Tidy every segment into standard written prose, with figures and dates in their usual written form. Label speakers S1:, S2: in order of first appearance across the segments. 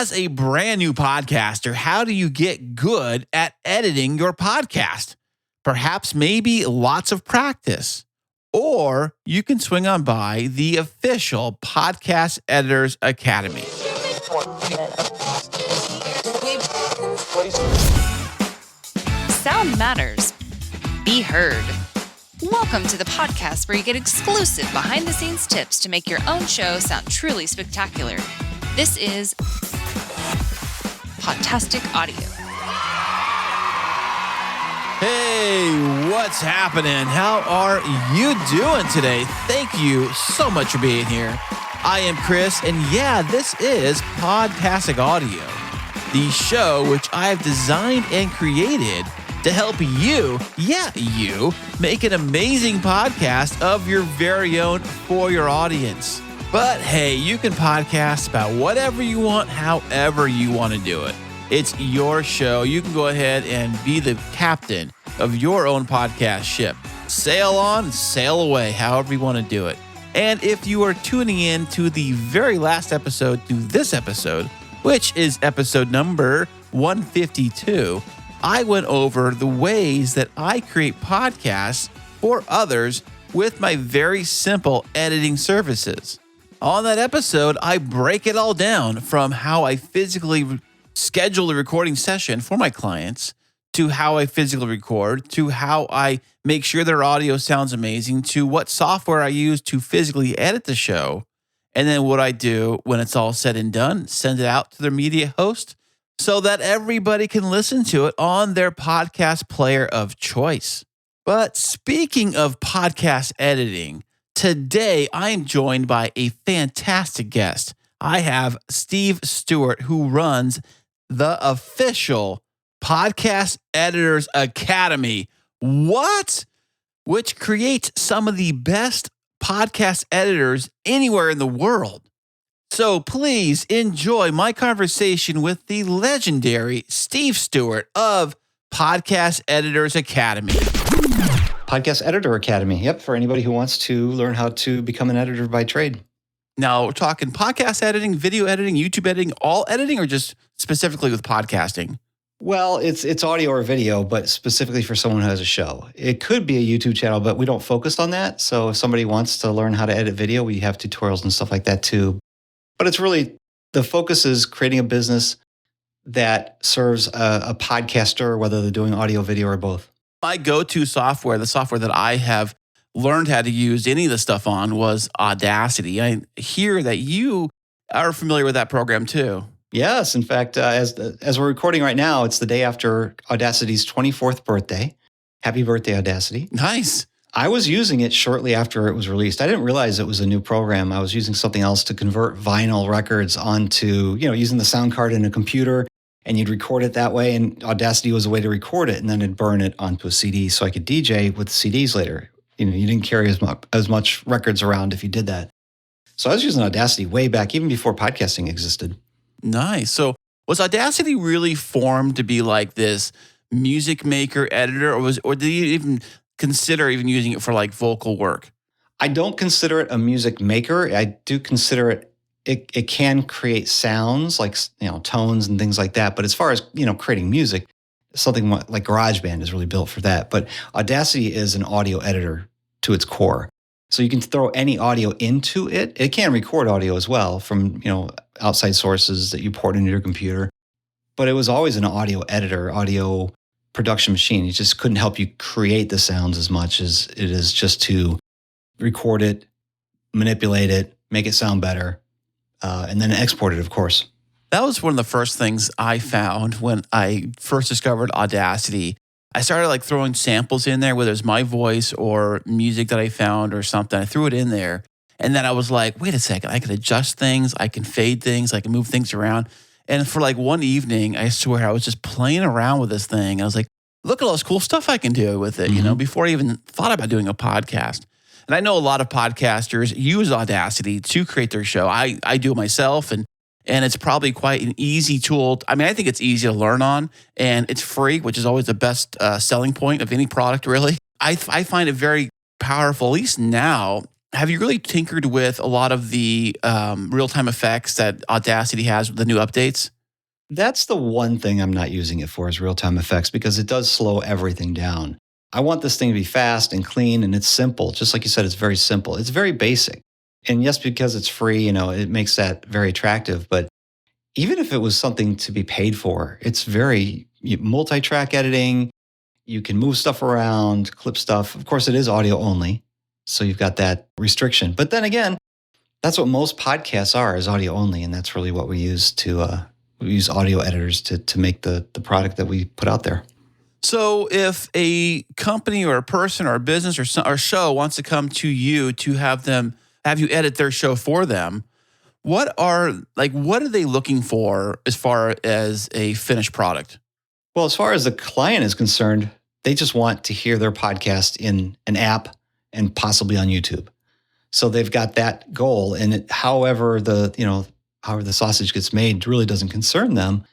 S1: As a brand new podcaster, how do you get good at editing your podcast? Perhaps maybe lots of practice. Or you can swing on by the official Podcast Editors Academy.
S2: Sound matters. Be heard. Welcome to the podcast where you get exclusive behind-the-scenes tips to make your own show sound truly spectacular. This is Podtastic Audio.
S1: Hey, what's happening? How are you doing today? Thank you so much for being here. I am Chris, and this is Podtastic Audio, the show which I have designed and created to help you, make an amazing podcast of your very own for your audience. But hey, you can podcast about whatever you want, however you want to do it. It's your show. You can go ahead and be the captain of your own podcast ship. Sail on, sail away, however you want to do it. And if you are tuning in to the very last episode to this episode, which is episode number 152, I went over the ways that I create podcasts for others with my very simple editing services. On that episode, I break it all down from how I physically schedule a recording session for my clients, to how I physically record, to how I make sure their audio sounds amazing, to what software I use to physically edit the show, and then what I do when it's all said and done, send it out to their media host so that everybody can listen to it on their podcast player of choice. But speaking of podcast editing, today I am joined by a fantastic guest. I have Steve Stewart, who runs the official Podcast Editors Academy. What? Which creates some of the best podcast editors anywhere in the world. So please enjoy my conversation with the legendary Steve Stewart of Podcast Editors Academy.
S3: Podcast Editor Academy. Yep, for anybody who wants to learn how to become an editor by trade.
S1: Now, we're talking podcast editing, video editing, YouTube editing, all editing, or just specifically with podcasting?
S3: Well, it's audio or video, but specifically for someone who has a show. It could be a YouTube channel, but we don't focus on that. So if somebody wants to learn how to edit video, we have tutorials and stuff like that too. But it's really, the focus is creating a business that serves a podcaster, whether they're doing audio, video, or both.
S1: My go-to software, the software that I have learned how to use any of the stuff on, was Audacity. I hear that you are familiar with that program too.
S3: Yes. In fact, as we're recording right now, it's the day after Audacity's 24th birthday. Happy birthday, Audacity.
S1: Nice.
S3: I was using it shortly after it was released. I didn't realize it was a new program. I was using something else to convert vinyl records onto, using the sound card in a computer, and you'd record it that way. And Audacity was a way to record it, and then it'd burn it onto a CD so I could DJ with CDs later. You didn't carry as much records around if you did that. So I was using Audacity way back, even before podcasting existed.
S1: Nice. So was Audacity really formed to be like this music maker editor, or did you even consider using it for like vocal work?
S3: I don't consider it a music maker. I do consider it can create sounds like, tones and things like that. But as far as, creating music, something like GarageBand is really built for that. But Audacity is an audio editor to its core. So you can throw any audio into it. It can record audio as well from, outside sources that you port into your computer. But it was always an audio editor, audio production machine. It just couldn't help you create the sounds as much as it is just to record it, manipulate it, make it sound better, and then export it, of course.
S1: That was one of the first things I found when I first discovered Audacity. I started throwing samples in there, whether it's my voice or music that I found or something. I threw it in there. And then I was like, wait a second, I can adjust things, I can fade things, I can move things around. And for one evening, I swear, I was just playing around with this thing. I was like, look at all this cool stuff I can do with it, before I even thought about doing a podcast. And I know a lot of podcasters use Audacity to create their show. I do it myself, and it's probably quite an easy tool. I mean, I think it's easy to learn on, and it's free, which is always the best selling point of any product, really. I find it very powerful, at least now. have you really tinkered with a lot of the real-time effects that Audacity has with the new updates?
S3: That's the one thing I'm not using it for is real-time effects because it does slow everything down. I want this thing to be fast and clean and it's simple. Just like you said, it's very simple. It's very basic. And yes, because it's free, it makes that very attractive. But even if it was something to be paid for, it's very multi-track editing. You can move stuff around, clip stuff. Of course, it is audio only. So you've got that restriction. But then again, that's what most podcasts are, is audio only. And that's really what we use we use audio editors to make the product that we put out there.
S1: So if a company or a person or a business or show wants to come to you to have you edit their show for them, what are they looking for as far as a finished product?
S3: Well, as far as the client is concerned, they just want to hear their podcast in an app and possibly on YouTube. So they've got that goal, and however the sausage gets made really doesn't concern them.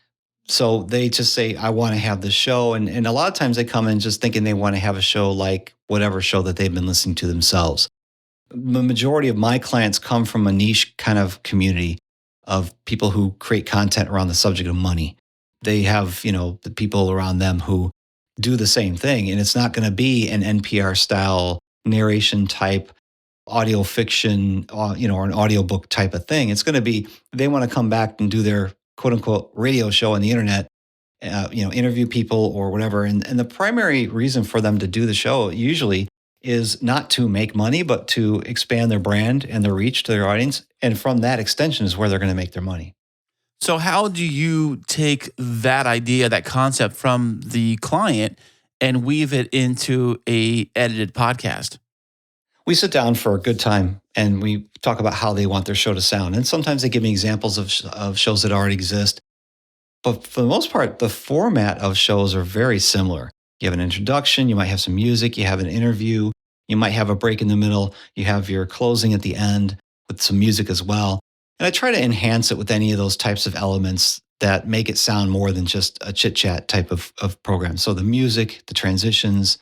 S3: So they just say, I want to have this show. And a lot of times they come in just thinking they want to have a show like whatever show that they've been listening to themselves. The majority of my clients come from a niche kind of community of people who create content around the subject of money. They have, the people around them who do the same thing. And it's not going to be an NPR style narration type audio fiction, or an audiobook type of thing. It's going to be, they want to come back and do their quote unquote radio show on the internet, interview people or whatever. And the primary reason for them to do the show usually is not to make money, but to expand their brand and their reach to their audience. And from that extension is where they're going to make their money.
S1: So how do you take that idea, that concept from the client and weave it into a edited podcast?
S3: We sit down for a good time and we talk about how they want their show to sound. And sometimes they give me examples of shows that already exist. But for the most part, the format of shows are very similar. You have an introduction, you might have some music, you have an interview, you might have a break in the middle, you have your closing at the end with some music as well. And I try to enhance it with any of those types of elements that make it sound more than just a chit-chat type of program. So the music, the transitions,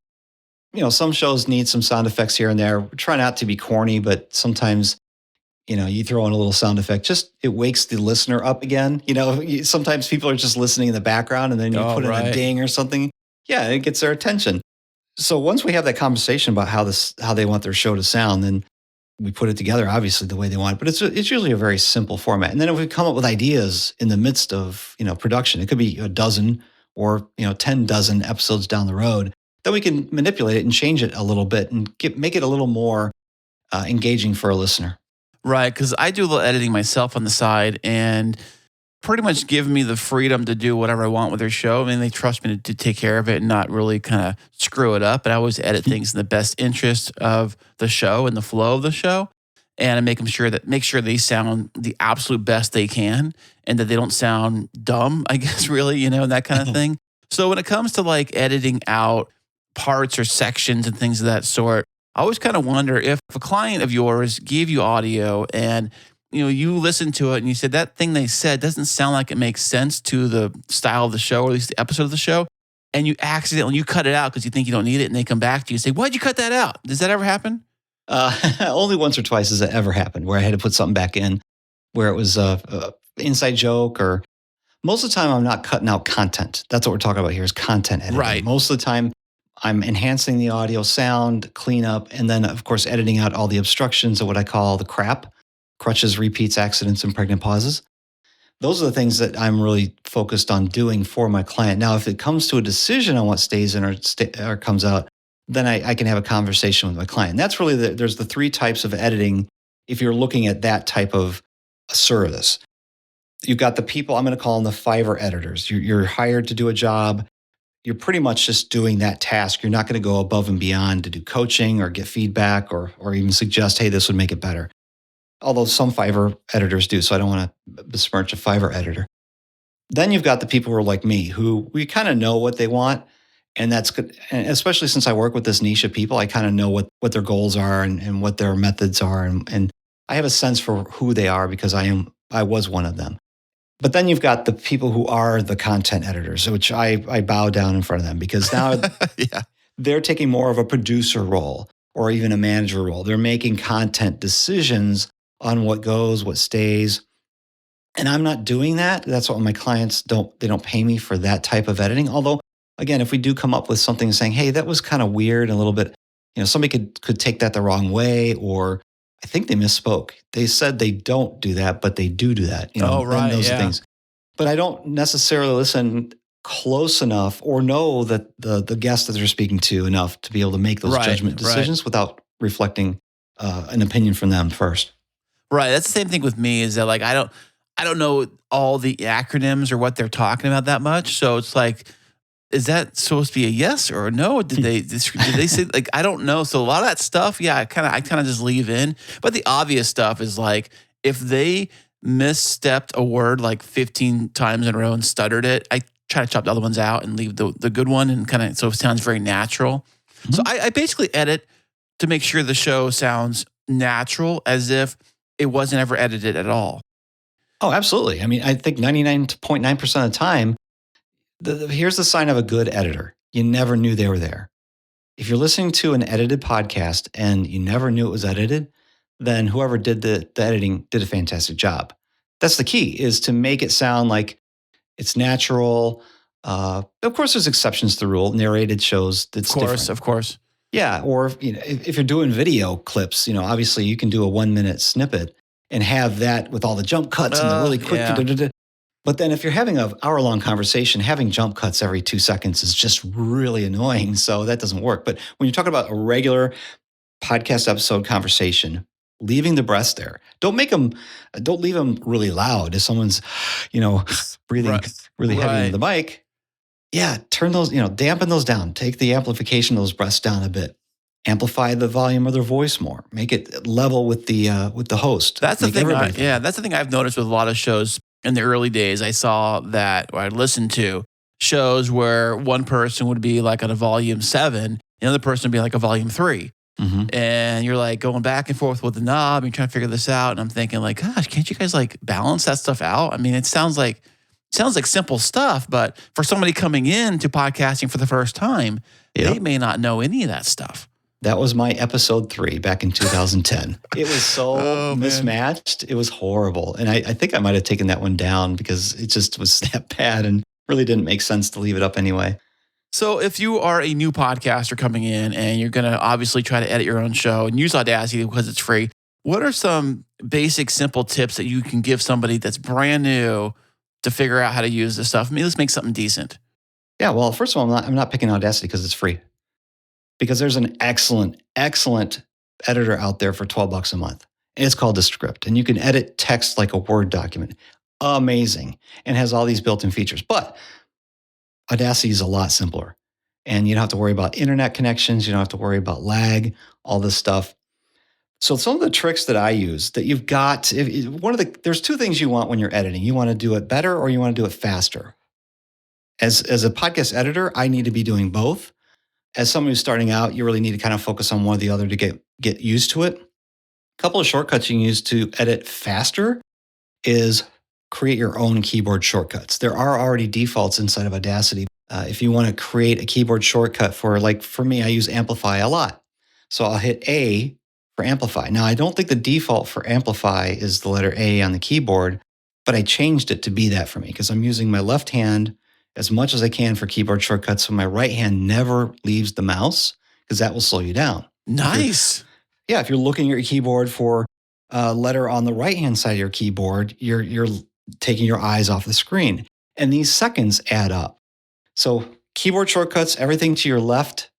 S3: some shows need some sound effects here and there. Try not to be corny, but sometimes, you throw in a little sound effect, it wakes the listener up again. Sometimes people are just listening in the background and then you put in a ding or something. Yeah, it gets their attention. So once we have that conversation about how they want their show to sound, then we put it together, obviously, the way they want it. But it's usually a very simple format. And then if we come up with ideas in the midst of, production, it could be a dozen or, 10 dozen episodes down the road, then we can manipulate it and change it a little bit and make it a little more engaging for a listener.
S1: Right, because I do a little editing myself on the side and pretty much give me the freedom to do whatever I want with their show. I mean, they trust me to take care of it and not really kind of screw it up. And I always edit things in the best interest of the show and the flow of the show. And I make sure they sound the absolute best they can and that they don't sound dumb, I guess, really, and that kind of thing. So when it comes to like editing out parts or sections and things of that sort, I always kind of wonder if a client of yours gave you audio and you listened to it and you said that thing they said doesn't sound like it makes sense to the style of the show, or at least the episode of the show, and you accidentally cut it out because you think you don't need it, and they come back to you and say, "Why'd you cut that out?" Does that ever happen?
S3: Only once or twice has it ever happened where I had to put something back in, where it was a inside joke, or most of the time I'm not cutting out content. That's what we're talking about here is content editing.
S1: Right.
S3: Most of the time I'm enhancing the audio sound, cleanup, and then of course editing out all the obstructions of what I call the crap. Crutches, repeats, accidents, and pregnant pauses. Those are the things that I'm really focused on doing for my client. Now, if it comes to a decision on what stays in or comes out, then I can have a conversation with my client. And that's really there's the three types of editing if you're looking at that type of a service. You've got the people, I'm going to call them the Fiverr editors. You're hired to do a job. You're pretty much just doing that task. You're not going to go above and beyond to do coaching or get feedback or even suggest, hey, this would make it better. Although some Fiverr editors do, so I don't want to besmirch a Fiverr editor. Then you've got the people who are like me, who we kind of know what they want, and that's good. And especially since I work with this niche of people, I kind of know what their goals are and what their methods are, and I have a sense for who they are because I was one of them. But then you've got the people who are the content editors, which I bow down in front of them because now
S1: Yeah.
S3: they're taking more of a producer role, or even a manager role. They're making content decisions on what goes, what stays. And I'm not doing that. That's what my clients they don't pay me for that type of editing. Although, again, if we do come up with something saying, hey, that was kind of weird, a little bit, somebody could take that the wrong way, or I think they misspoke. They said they don't do that, but they do that.
S1: Oh, right.
S3: Those
S1: Yeah.
S3: things. But I don't necessarily listen close enough or know that the guest that they're speaking to enough to be able to make those judgment decisions without reflecting an opinion from them first.
S1: Right. That's the same thing with me, is that like I don't know all the acronyms or what they're talking about that much. So it's like, is that supposed to be a yes or a no? Did they say, like, I don't know. So a lot of that stuff, yeah, I kind of just leave in. But the obvious stuff is like, if they misstepped a word like 15 times in a row and stuttered it, I try to chop the other ones out and leave the good one, and kind of, so it sounds very natural. Mm-hmm. So I basically edit to make sure the show sounds natural, as if it wasn't ever edited at all.
S3: Oh, absolutely. I mean, I think 99.9% of the time, here's the sign of a good editor. You never knew they were there. If you're listening to an edited podcast and you never knew it was edited, then whoever did the editing did a fantastic job. That's the key, is to make it sound like it's natural. Of course, there's exceptions to the rule. Narrated shows, it's different.
S1: Of course.
S3: Yeah, or if you're doing video clips, obviously you can do a 1-minute snippet and have that with all the jump cuts and the really quick.
S1: Yeah.
S3: But then if you're having an hour-long conversation, having jump cuts every 2 seconds is just really annoying. So that doesn't work. But when you're talking about a regular podcast episode conversation, leaving the breaths there. Don't leave them really loud. If someone's, breathing really heavy into the mic, yeah, turn those, dampen those down. Take the amplification of those breaths down a bit. Amplify the volume of their voice more. Make it level with the host.
S1: That's the thing. That's the thing I've noticed with a lot of shows in the early days. I saw that, or I listened to shows where one person would be like on a volume 7, the other person would be like a volume 3. Mm-hmm. And you're like going back and forth with the knob and trying to figure this out. And I'm thinking like, gosh, can't you guys like balance that stuff out? I mean, it sounds like simple stuff, but for somebody coming into podcasting for the first time, they may not know any of that stuff.
S3: That was my episode 3 back in 2010. It was so mismatched. It was horrible. And I think I might have taken that one down because it just was that bad and really didn't make sense to leave it up anyway.
S1: So if you are a new podcaster coming in and you're going to obviously try to edit your own show and use Audacity because it's free, what are some basic, simple tips that you can give somebody that's brand new to figure out how to use this stuff? I mean, let's make something decent. Yeah,
S3: well, first of all, I'm not picking Audacity because it's free. Because there's an excellent editor out there for $12 a month. And it's called Descript. And you can edit text like a Word document. Amazing. And has all these built-in features. But Audacity is a lot simpler. And you don't have to worry about internet connections. You don't have to worry about lag, all this stuff. So some of the tricks that I use that you've got, there's 2 things you want when you're editing. You want to do it better or you want to do it faster. As a podcast editor, I need to be doing both. As someone who's starting out, you really need to kind of focus on one or the other to get used to it. A couple of shortcuts you can use to edit faster is create your own keyboard shortcuts. There are already defaults inside of Audacity. If you want to create a keyboard shortcut for me, I use Amplify a lot. So I'll hit A for Amplify. Now, I don't think the default for Amplify is the letter A on the keyboard, but I changed it to be that for me because I'm using my left hand as much as I can for keyboard shortcuts, so my right hand never leaves the mouse because that will slow you down.
S1: Nice.
S3: If you're looking at your keyboard for a letter on the right-hand side of your keyboard, you're taking your eyes off the screen. And these seconds add up. So keyboard shortcuts, everything to your left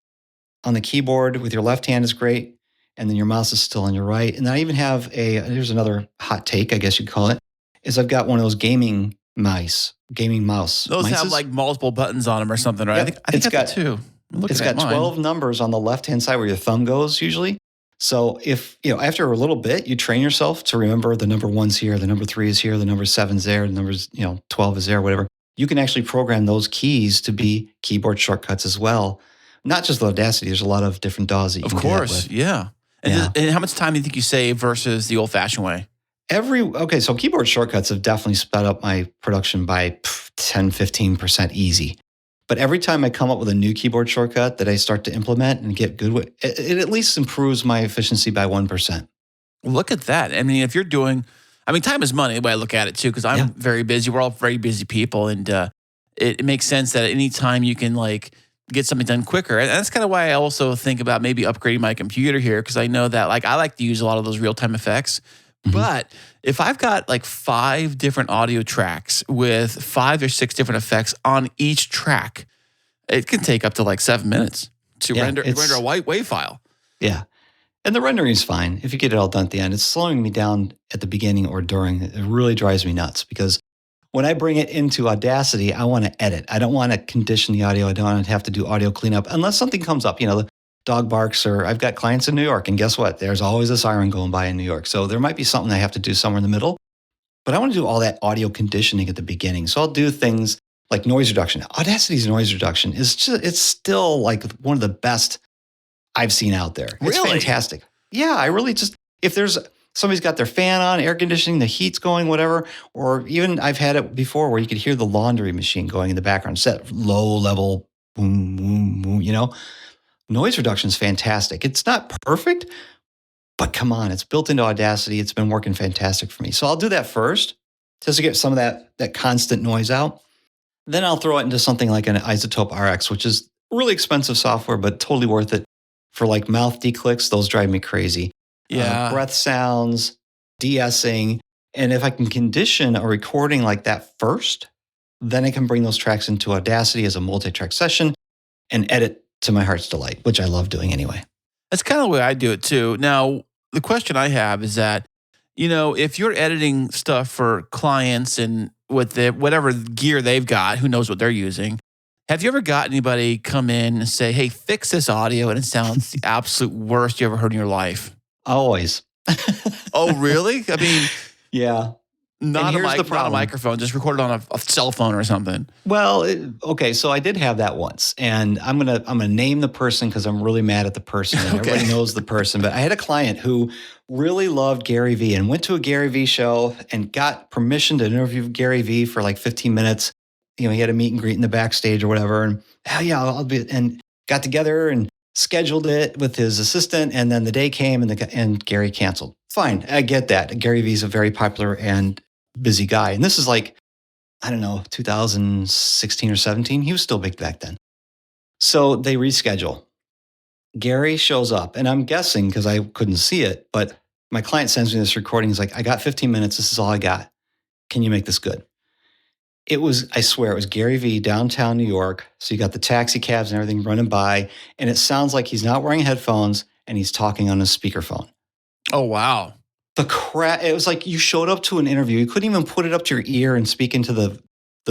S3: on the keyboard with your left hand is great. And then your mouse is still on your right. And I even have here's another hot take, I guess you'd call it, is I've got one of those gaming mouse.
S1: Those have like multiple buttons on them or something, right?
S3: Yep.
S1: I think it's got 2.
S3: It's got 12 numbers on the left-hand side where your thumb goes usually. So if, after a little bit, you train yourself to remember the number 1's here, the number 3 is here, the number 7's there, the numbers, 12 is there, whatever. You can actually program those keys to be keyboard shortcuts as well. Not just Audacity. There's a lot of different DAWs that you can do that with.
S1: Yeah. And how much time do you think you save versus the old-fashioned way?
S3: So keyboard shortcuts have definitely sped up my production by 10, 15% easy. But every time I come up with a new keyboard shortcut that I start to implement and get good with, it at least improves my efficiency by 1%.
S1: Look at that. I mean, if you're doing, time is money, the way I look at it too, because I'm very busy. We're all very busy people. And it makes sense that any time you can like get something done quicker. And that's kind of why I also think about maybe upgrading my computer here, because I know that like I like to use a lot of those real-time effects. But if I've got like 5 different audio tracks with 5 or 6 different effects on each track, it can take up to like 7 minutes to render a white WAV file.
S3: Yeah. And the rendering is fine if you get it all done at the end. It's slowing me down at the beginning or during. It really drives me nuts because when I bring it into Audacity, I want to edit. I don't want to condition the audio. I don't want to have to do audio cleanup unless something comes up. The dog barks, or I've got clients in New York, and guess what? There's always a siren going by in New York. So there might be something I have to do somewhere in the middle. But I want to do all that audio conditioning at the beginning. So I'll do things like noise reduction. Audacity's noise reduction it's still like one of the best I've seen out there. It's fantastic. Yeah, I really if there's somebody's got their fan on, air conditioning, the heat's going, whatever, or even I've had it before where you could hear the laundry machine going in the background, set low level, boom, boom, boom, Noise reduction is fantastic. It's not perfect, but come on, it's built into Audacity. It's been working fantastic for me. So I'll do that first just to get some of that constant noise out. Then I'll throw it into something like an Isotope RX, which is really expensive software, but totally worth it. For like mouth declicks, those drive me crazy.
S1: Yeah.
S3: Breath sounds, de-essing. And if I can condition a recording like that first, then I can bring those tracks into Audacity as a multi-track session and edit to my heart's delight, which I love doing anyway.
S1: That's kind of the way I do it too. Now, the question I have is that, if you're editing stuff for clients and with whatever gear they've got, who knows what they're using, have you ever got anybody come in and say, hey, fix this audio and it sounds the absolute worst you ever heard in your life?
S3: Always.
S1: Oh, really?
S3: Yeah.
S1: Not a microphone, just recorded on a cell phone or something.
S3: Well, okay, so I did have that once, and I'm gonna name the person because I'm really mad at the person. And Everybody knows the person, but I had a client who really loved Gary Vee and went to a Gary Vee show and got permission to interview Gary Vee for like 15 minutes. He had a meet and greet in the backstage or whatever, and I'll be, and got together and scheduled it with his assistant, and then the day came and Gary canceled. Fine, I get that. Gary Vee's a very popular and busy guy. And this is like, 2016 or 17. He was still big back then. So they reschedule. Gary shows up, and I'm guessing because I couldn't see it, but my client sends me this recording. He's like, I got 15 minutes. This is all I got. Can you make this good? I swear, it was Gary Vee, downtown New York. So you got the taxi cabs and everything running by, and it sounds like he's not wearing headphones and he's talking on his speakerphone.
S1: Oh, wow.
S3: It was like you showed up to an interview. You couldn't even put it up to your ear and speak into the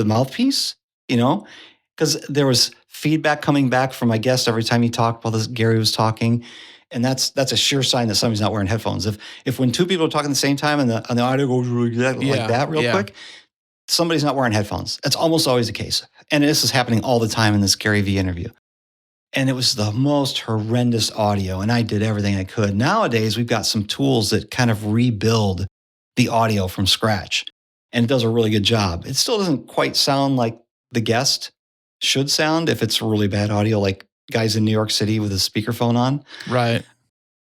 S3: mouthpiece, because there was feedback coming back from my guest every time he talked while Gary was talking. And that's a sure sign that somebody's not wearing headphones. If when 2 people are talking at the same time and the audio goes like that real quick, somebody's not wearing headphones. That's almost always the case. And this is happening all the time in this Gary Vee interview. And it was the most horrendous audio, and I did everything I could. Nowadays, we've got some tools that kind of rebuild the audio from scratch, and it does a really good job. It still doesn't quite sound like the guest should sound if it's really bad audio, like guys in New York City with a speakerphone on.
S1: Right.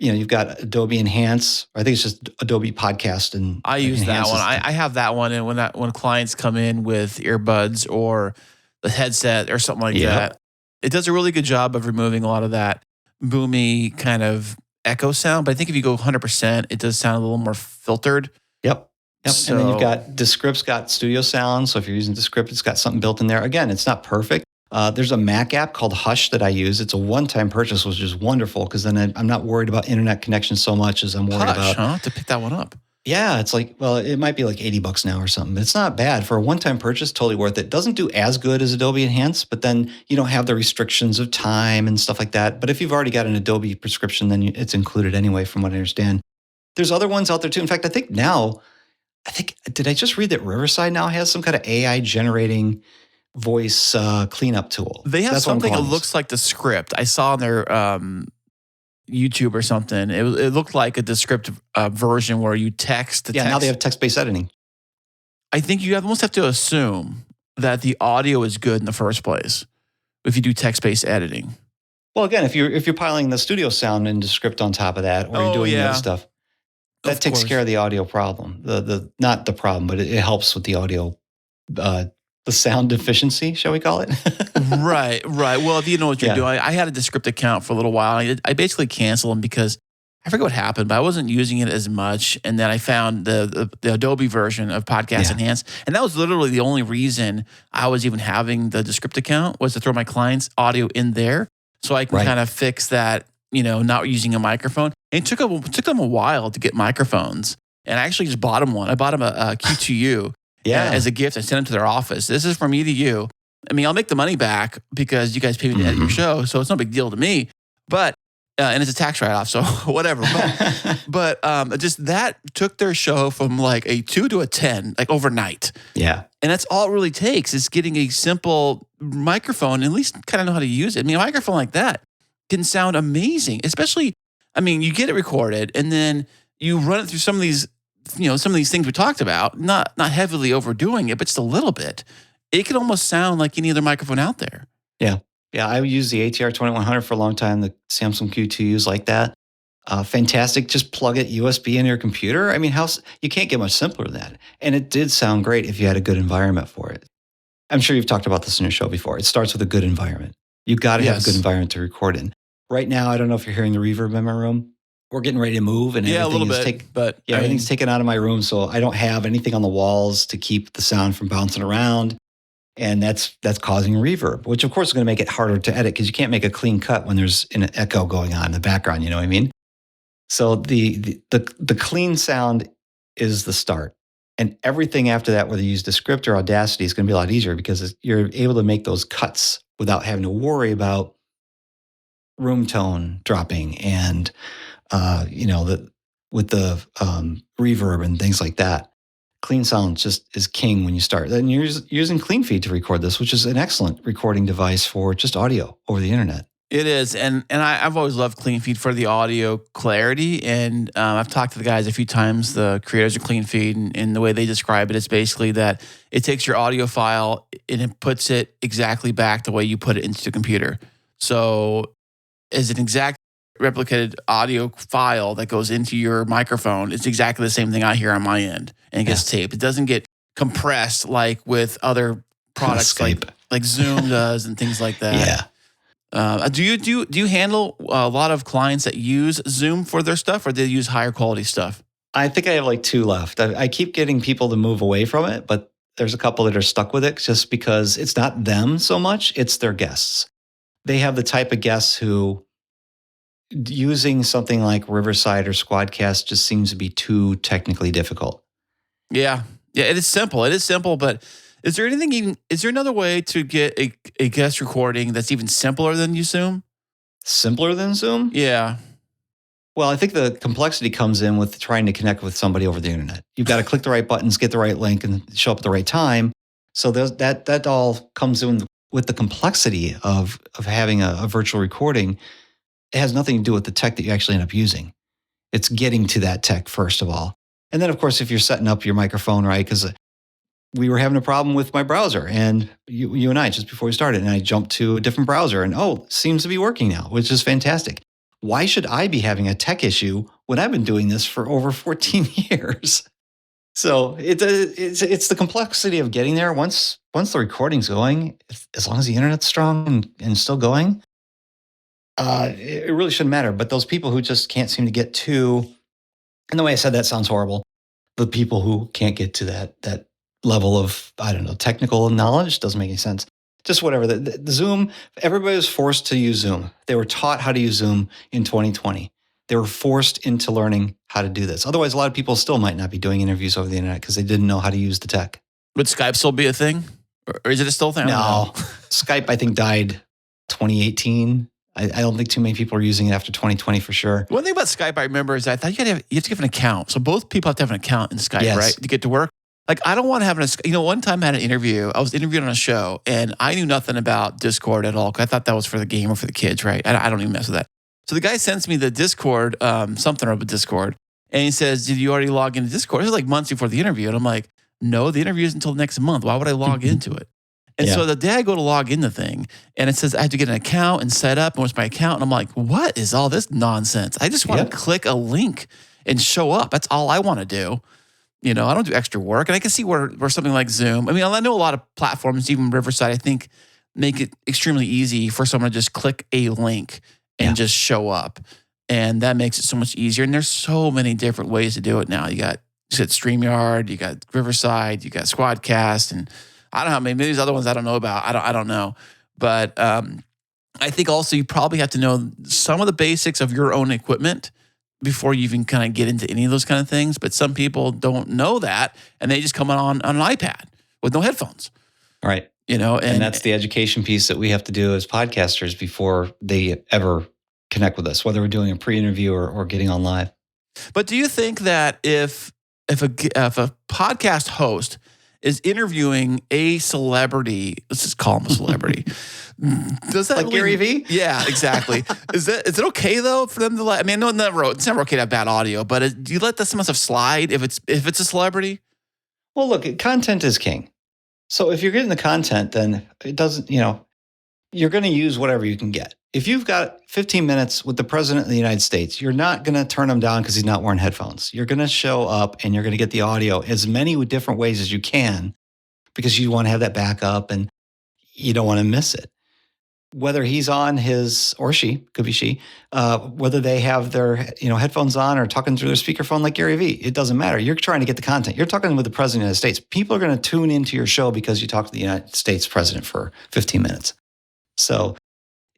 S3: You've got Adobe Enhance, or I think it's just Adobe Podcast. And
S1: I use that one. I have that one, and when clients come in with earbuds or the headset or something like that, it does a really good job of removing a lot of that boomy kind of echo sound. But I think if you go 100%, it does sound a little more filtered.
S3: Yep.
S1: So,
S3: and then you've got Descript's got studio sound. So if you're using Descript, it's got something built in there. Again, it's not perfect. There's a Mac app called Hush that I use. It's a one-time purchase, which is wonderful because then I'm not worried about internet connection so much as I'm worried about.
S1: To pick that one up.
S3: Yeah, it's like, well, it might be like $80 now or something, but it's not bad. For a one-time purchase, totally worth it. Doesn't do as good as Adobe Enhance, but then you don't have the restrictions of time and stuff like that. But if you've already got an Adobe prescription, then it's included anyway, from what I understand. There's other ones out there too. In fact, did I just read that Riverside now has some kind of AI generating voice cleanup tool?
S1: They have something that looks like the script. I saw on their YouTube or something. It looked like a descriptive version where you text.
S3: Now they have text-based editing.
S1: I think you almost have to assume that the audio is good in the first place. if you do text-based editing.
S3: Well, again, if you're piling the studio sound into script on top of that, or you're doing the other stuff, that takes care of the audio problem. The not the problem, but it helps with the audio, the sound efficiency, shall we call it?
S1: Right. Well, if you know what you're doing, I had a Descript account for a little while. I basically canceled them because I forget what happened, but I wasn't using it as much. And then I found the Adobe version of Podcast Enhance. And that was literally the only reason I was even having the Descript account, was to throw my client's audio in there so I can kind of fix that, not using a microphone. And it took them a while to get microphones. And I actually just bought them one. I bought them a Q2U as a gift. I sent them to their office. This is from me to you. I mean, I'll make the money back because you guys pay me to edit your show, so it's no big deal to me. But and it's a tax write-off, so whatever. But just that took their show from like a 2 to a 10, like overnight. Yeah. And that's all it really takes, is getting a simple microphone, and at least kind of know how to use it. I mean, a microphone like that can sound amazing, especially, I mean, you get it recorded and then you run it through some of these, some of these things we talked about, not heavily overdoing it, but just a little bit. It can almost sound like any other microphone out there. Yeah. Yeah, I used the ATR 2100 for a long time, the Samsung Q2Us like that. Fantastic. Just plug it USB in your computer. I mean, you can't get much simpler than that. And it did sound great if you had a good environment for it. I'm sure you've talked about this in your show before. It starts with a good environment. You've got to have a good environment to record in. Right now, I don't know if you're hearing the reverb in my room. We're getting ready to move, and everything's taken out of my room, so I don't have anything on the walls to keep the sound from bouncing around. And that's causing reverb, which of course is going to make it harder to edit because you can't make a clean cut when there's an echo going on in the background. You know what I mean? So the clean sound is the start, and everything after that, whether you use Descript or Audacity, is going to be a lot easier because you're able to make those cuts without having to worry about room tone dropping and with the reverb and things like that. Clean sound just is king when you start. Then you're using CleanFeed to record this, which is an excellent recording device for just audio over the internet. It is, and I've always loved CleanFeed for the audio clarity. And I've talked to the guys a few times, the creators of CleanFeed, and the way they describe it is basically that it takes your audio file and it puts it exactly back the way you put it into the computer. So as an exact replicated audio file that goes into your microphone, it's exactly the same thing I hear on my end, and it gets taped. It doesn't get compressed like with other products like Zoom does and things like that. Yeah. Do you handle a lot of clients that use Zoom for their stuff, or do they use higher quality stuff? I think I have like 2 left. I keep getting people to move away from it, but there's a couple that are stuck with it just because it's not them so much, it's their guests. They have the type of guests who using something like Riverside or Squadcast just seems to be too technically difficult. Yeah, it is simple, but is there another way to get a guest recording that's even simpler than Zoom? Simpler than Zoom? Yeah. Well, I think the complexity comes in with trying to connect with somebody over the internet. You've got to click the right buttons, get the right link, and show up at the right time. So that all comes in with the complexity of having a virtual recording. It has nothing to do with the tech that you actually end up using. It's getting to that tech first of all. And then, of course, if you're setting up your microphone right, because we were having a problem with my browser, and you and I, just before we started, and I jumped to a different browser, and it seems to be working now, which is fantastic. Why should I be having a tech issue when I've been doing this for over 14 years? So it's the complexity of getting there. Once the recording's going, as long as the internet's strong and still going, it really shouldn't matter. But those people who just can't seem to get to, and the way I said that sounds horrible, the people who can't get to that level of, I don't know, technical knowledge, doesn't make any sense. Just whatever. The Zoom, everybody was forced to use Zoom. They were taught how to use Zoom in 2020. They were forced into learning how to do this. Otherwise, a lot of people still might not be doing interviews over the internet because they didn't know how to use the tech. Would Skype still be a thing? Or is it still a thing? No. Skype, I think, died 2018. I don't think too many people are using it after 2020 for sure. One thing about Skype I remember is I thought you have to give an account. So both people have to have an account in Skype, right? To get to work. Like, I don't want to have one time I had an interview. I was interviewed on a show, and I knew nothing about Discord at all. I thought that was for the game or for the kids, right? I don't even mess with that. So the guy sends me the Discord, something about Discord, and he says, "Did you already log into Discord?" It was like months before the interview, and I'm like, "No, the interview is until next month. Why would I log into it?" And so the day I go to log in the thing, and it says I have to get an account and set up, and what's my account? And I'm like, what is all this nonsense? I just want to click a link and show up. That's all I want to do. I don't do extra work. And I can see where something like Zoom, I know a lot of platforms, even Riverside, I think, make it extremely easy for someone to just click a link and just show up. And that makes it so much easier. And there's so many different ways to do it now. You got StreamYard, you got Riverside, you got Squadcast, and I don't know, maybe these other ones I don't know about. I don't know. But I think also you probably have to know some of the basics of your own equipment before you even kind of get into any of those kind of things. But some people don't know that, and they just come on an iPad with no headphones.
S3: Right. And that's the education piece that we have to do as podcasters before they ever connect with us, whether we're doing a pre-interview or getting on live.
S1: But do you think that if a podcast host is interviewing a celebrity, let's just call him a celebrity, does that
S3: like Gary Vee?
S1: Yeah, exactly. Is it okay though for them to let? No, it's never okay to have bad audio, but do you let some stuff slide if it's a celebrity?
S3: Well, look, content is king. So if you're getting the content, then it doesn't. You're going to use whatever you can get. If you've got 15 minutes with the president of the United States, you're not going to turn him down because he's not wearing headphones. You're going to show up and you're going to get the audio as many different ways as you can because you want to have that backup and you don't want to miss it. Whether he's on his, or she, could be she, whether they have their headphones on or talking through their speakerphone like Gary Vee, it doesn't matter. You're trying to get the content. You're talking with the president of the United States. People are going to tune into your show because you talked to the United States president for 15 minutes. So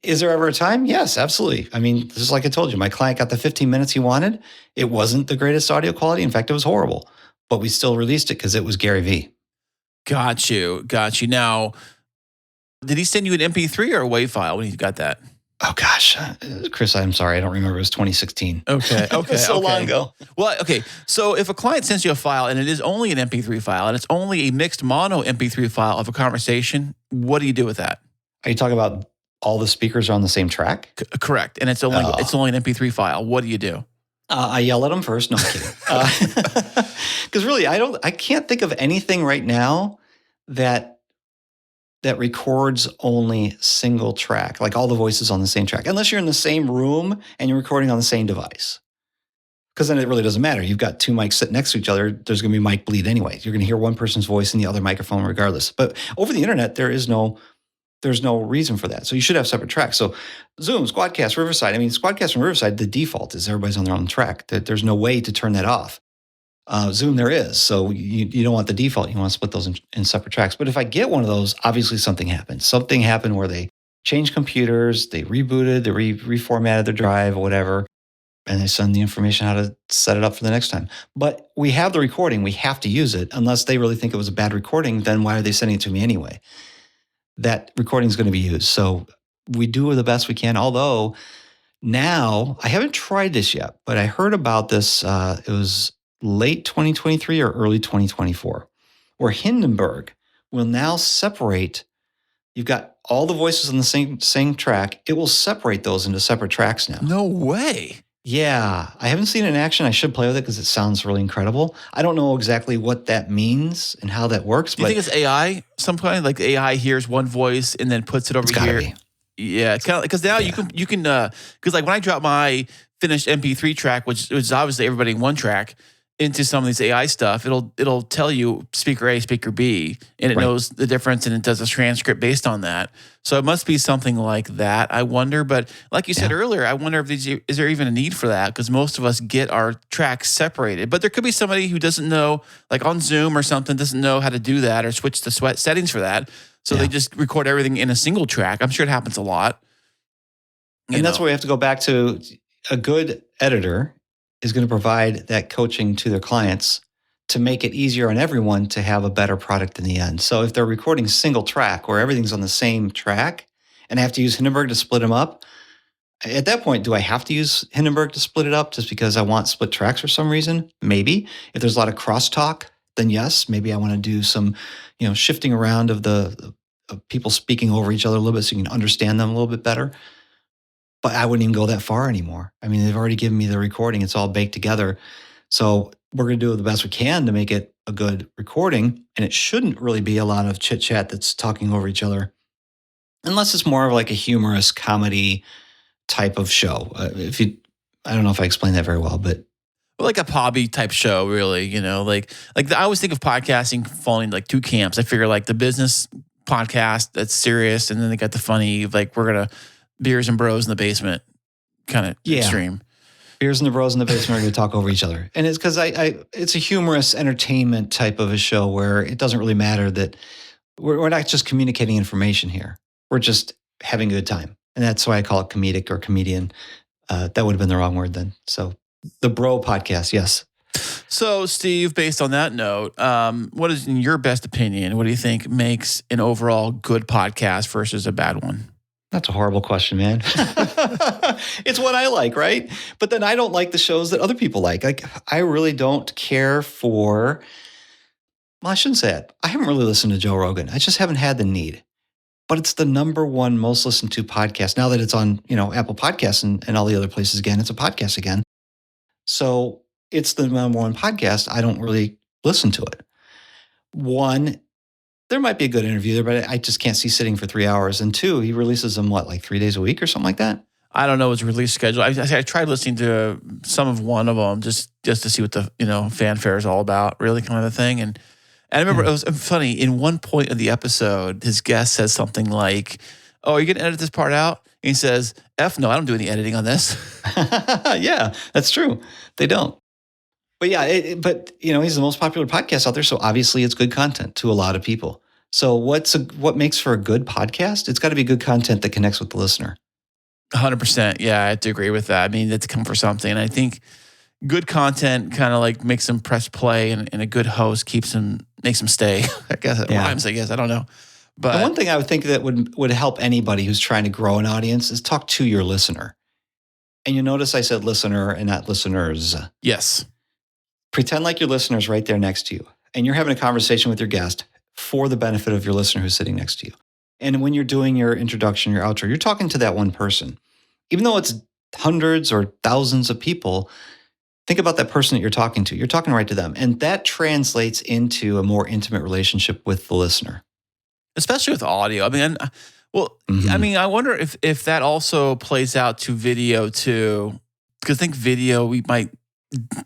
S3: is there ever a time? Yes, absolutely. Just like I told you, my client got the 15 minutes he wanted. It wasn't the greatest audio quality. In fact, it was horrible. But we still released it because it was Gary Vee. Got you. Now, did he send you an MP3 or a WAV file when he got that? Oh, gosh. Chris, I'm sorry. I don't remember. It was 2016. Okay. It was so long ago. Well, okay. So if a client sends you a file and it is only an MP3 file and it's only a mixed mono MP3 file of a conversation, what do you do with that? Are you talking about all the speakers are on the same track? Correct. And it's only an MP3 file. What do you do? I yell at them first. No, I'm kidding. Because really, I can't think of anything right now that records only single track, like all the voices on the same track, unless you're in the same room and you're recording on the same device. Because then it really doesn't matter. You've got two mics sitting next to each other. There's going to be mic bleed anyway. You're going to hear one person's voice in the other microphone regardless. But over the internet, there's no reason for that. So you should have separate tracks. So Zoom, Squadcast, Riverside. Squadcast and Riverside, the default is everybody's on their own track. There's no way to turn that off. Zoom, there is. So you don't want the default. You want to split those in separate tracks. But if I get one of those, obviously something happened. Something happened where they changed computers, they rebooted, they reformatted their drive or whatever, and they send the information how to set it up for the next time. But we have the recording. We have to use it. Unless they really think it was a bad recording, then why are they sending it to me anyway? That recording is going to be used. So we do the best we can. Although now, I haven't tried this yet, but I heard about this. It was late 2023 or early 2024, where Hindenburg will now separate. You've got all the voices on the same track. It will separate those into separate tracks now. No way. Yeah, I haven't seen it in action. I should play with it because it sounds really incredible. I don't know exactly what that means and how that works. Do you think it's AI? Some kind like AI hears one voice and then puts it over here. Be. Yeah, it's kind of because now you can because like when I drop my finished MP3 track, which is obviously everybody in one track, into some of these AI stuff, it'll tell you speaker A, speaker B, and it knows the difference and it does a transcript based on that. So it must be something like that, I wonder. But like you said earlier, I wonder if is there even a need for that? Because most of us get our tracks separated. But there could be somebody who doesn't know, like on Zoom or something, doesn't know how to do that or switch the settings for that. So they just record everything in a single track. I'm sure it happens a lot. And that's where we have to go back to a good editor is going to provide that coaching to their clients to make it easier on everyone to have a better product in the end. So if they're recording single track where everything's on the same track and I have to use Hindenburg to split them up, at that point, do I have to use Hindenburg to split it up just because I want split tracks for some reason? Maybe. If there's a lot of crosstalk, then yes, maybe I want to do some, shifting around of the people speaking over each other a little bit so you can understand them a little bit better. But I wouldn't even go that far anymore. They've already given me the recording. It's all baked together. So we're going to do the best we can to make it a good recording. And it shouldn't really be a lot of chit chat that's talking over each other, unless it's more of like a humorous comedy type of show. I don't know if I explained that very well, but
S1: like a hobby type show, really, like I always think of podcasting falling like two camps. I figure like the business podcast that's serious, and then they got the funny, like we're gonna beers and bros in the basement kind of extreme.
S3: Beers and the bros in the basement are going to talk over each other, and it's because it's a humorous entertainment type of a show where it doesn't really matter that we're not just communicating information here. We're just having a good time, and that's why I call it comedic or comedian. That would have been the wrong word then. So. The bro podcast, yes.
S1: So, Steve, based on that note, what is, in your best opinion, what do you think makes an overall good podcast versus a bad one?
S3: That's a horrible question, man. It's what I like, right? But then I don't like the shows that other people like. Like, I really don't care for, well, I shouldn't say it. I haven't really listened to Joe Rogan. I just haven't had the need. But it's the number one most listened to podcast. Now that it's on, Apple Podcasts and all the other places again, it's a podcast again. So it's the number one podcast. I don't really listen to it. One, there might be a good interview there, but I just can't see sitting for 3 hours. And two, he releases them, 3 days a week or something like that?
S1: I don't know his release schedule. I tried listening to some of one of them just to see what the fanfare is all about, really kind of a thing. And I remember it was funny. In one point of the episode, his guest says something like, "Oh, are you going to edit this part out?" And he says, "F no, I don't do any editing on this."
S3: Yeah, that's true. They don't. But yeah, he's the most popular podcast out there, so obviously it's good content to a lot of people. So what makes for a good podcast? It's got to be good content that connects with the listener.
S1: 100%. Yeah, I have to agree with that. I mean, it's come for something. And I think good content kind of like makes them press play, and a good host makes them stay. I guess it rhymes, I don't know. But
S3: the one thing I would think that would help anybody who's trying to grow an audience is talk to your listener. And you notice I said listener and not listeners.
S1: Yes.
S3: Pretend like your listener's right there next to you, and you're having a conversation with your guest for the benefit of your listener who's sitting next to you. And when you're doing your introduction, your outro, you're talking to that one person. Even though it's hundreds or thousands of people, think about that person that you're talking to. You're talking right to them. And that translates into a more intimate relationship with the listener.
S1: Especially with audio. I mean, I wonder if that also plays out to video too. Because I think video, we might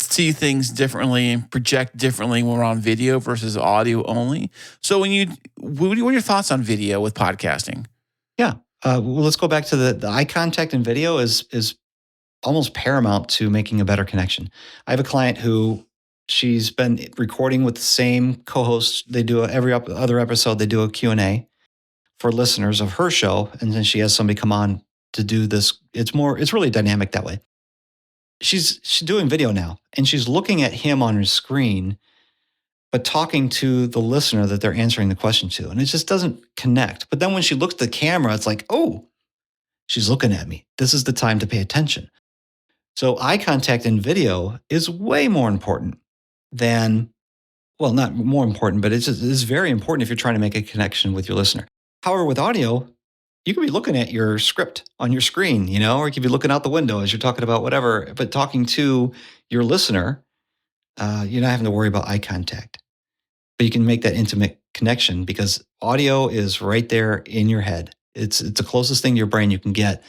S1: see things differently and project differently when we're on video versus audio only. So what are your thoughts on video with podcasting?
S3: Yeah. Well, let's go back to the eye contact in video is almost paramount to making a better connection. I have a client who she's been recording with the same co-host. They do every other episode, they do a Q&A for listeners of her show. And then she has somebody come on to do this. It's really dynamic that way. She's doing video now, and she's looking at him on her screen, but talking to the listener that they're answering the question to. And it just doesn't connect. But then when she looks at the camera, it's like, oh, she's looking at me. This is the time to pay attention. So eye contact in video is way more important than, well, not more important, but it's very important if you're trying to make a connection with your listener. However, with audio, you could be looking at your script on your screen, or you could be looking out the window as you're talking about whatever, but talking to your listener, you're not having to worry about eye contact. But you can make that intimate connection because audio is right there in your head. It's the closest thing to your brain you can get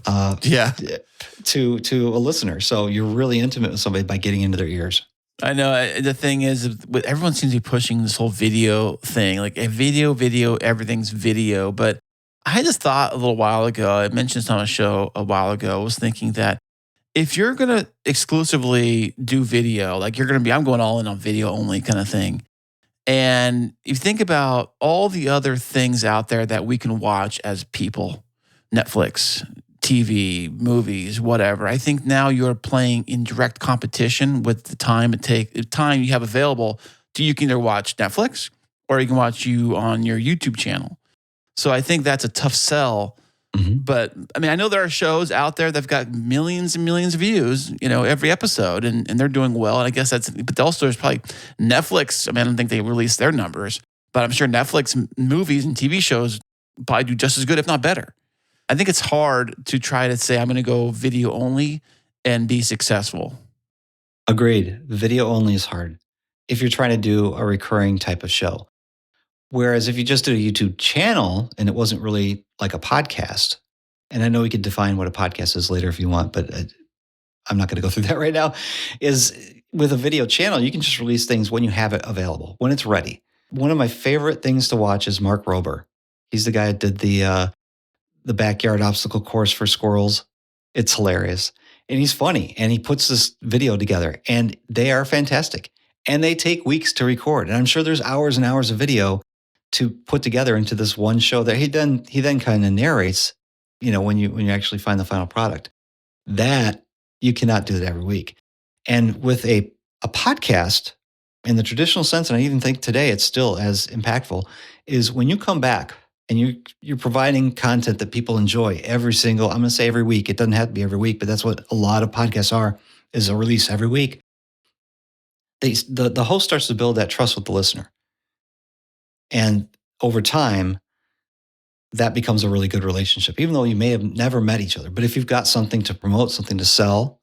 S3: to a listener. So you're really intimate with somebody by getting into their ears.
S1: I know. The thing is, everyone seems to be pushing this whole video thing, like a video, everything's video. But I had this thought a little while ago. I mentioned this on a show a while ago. I was thinking that if you're going to exclusively do video, like I'm going all in on video only kind of thing. And you think about all the other things out there that we can watch as people, Netflix, TV, movies, whatever. I think now you're playing in direct competition with the time you have available. You can either watch Netflix or you can watch you on your YouTube channel. So I think that's a tough sell. Mm-hmm. But I mean, I know there are shows out there that've got millions and millions of views, every episode, and they're doing well. And I guess but also there's probably Netflix. I mean, I don't think they release their numbers, but I'm sure Netflix movies and TV shows probably do just as good, if not better. I think it's hard to try to say, I'm going to go video only and be successful.
S3: Agreed. Video only is hard if you're trying to do a recurring type of show. Whereas if you just did a YouTube channel and it wasn't really like a podcast, and I know we could define what a podcast is later if you want, but I'm not going to go through that right now, is with a video channel, you can just release things when you have it available, when it's ready. One of my favorite things to watch is Mark Rober. He's the guy that did the backyard obstacle course for squirrels. It's hilarious. And he's funny. And he puts this video together. And they are fantastic. And they take weeks to record. And I'm sure there's hours and hours of video to put together into this one show that he then kind of narrates, when you actually find the final product. That you cannot do that every week. And with a podcast, in the traditional sense, and I even think today it's still as impactful, is when you come back and you're providing content that people enjoy I'm going to say every week. It doesn't have to be every week, but that's what a lot of podcasts are, is a release every week. The host starts to build that trust with the listener. And over time, that becomes a really good relationship, even though you may have never met each other. But if you've got something to promote, something to sell,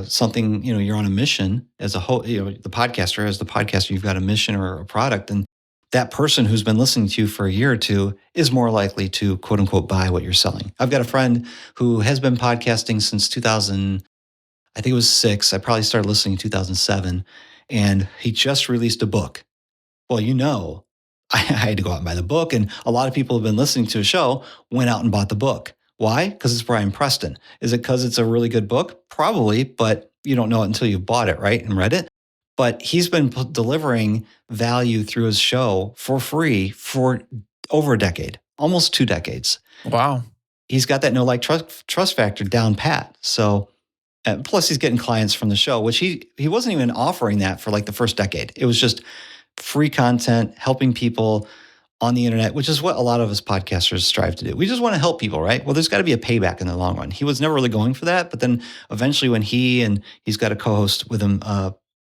S3: something, you're on a mission as a host, the podcaster, you've got a mission or a product, and that person who's been listening to you for a year or two is more likely to quote unquote buy what you're selling. I've got a friend who has been podcasting since 2000, I think it was 6. I probably started listening in 2007, and he just released a book. Well, I had to go out and buy the book, and a lot of people have been listening to a show, went out and bought the book. Why? Because it's Brian Preston. Is it because it's a really good book? Probably, but you don't know it until you've bought it, right, and read it. But he's been delivering value through his show for free for over a decade, almost 2 decades.
S1: Wow.
S3: He's got that trust factor down pat. So, plus he's getting clients from the show, which he wasn't even offering that for like the first decade. It was just free content, helping people on the internet, which is what a lot of us podcasters strive to do. We just want to help people, right? Well, there's got to be a payback in the long run. He was never really going for that, but then eventually when he's got a co-host with him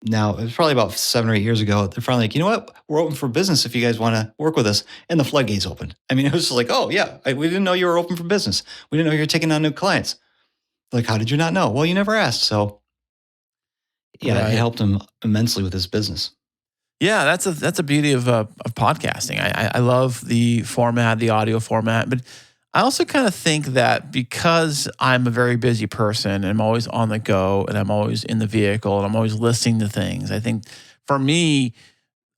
S3: now, it was probably about 7 or 8 years ago, they're finally like, you know what? We're open for business if you guys want to work with us. And the floodgates opened. I mean, it was like, oh yeah, we didn't know you were open for business. We didn't know you were taking on new clients. Like, how did you not know? Well, you never asked. So yeah,
S1: Right.
S3: It helped him immensely with his business.
S1: Yeah, that's a beauty of podcasting. I love the format, the audio format, but I also kind of think that because I'm a very busy person and I'm always on the go and I'm always in the vehicle and I'm always listening to things, I think for me,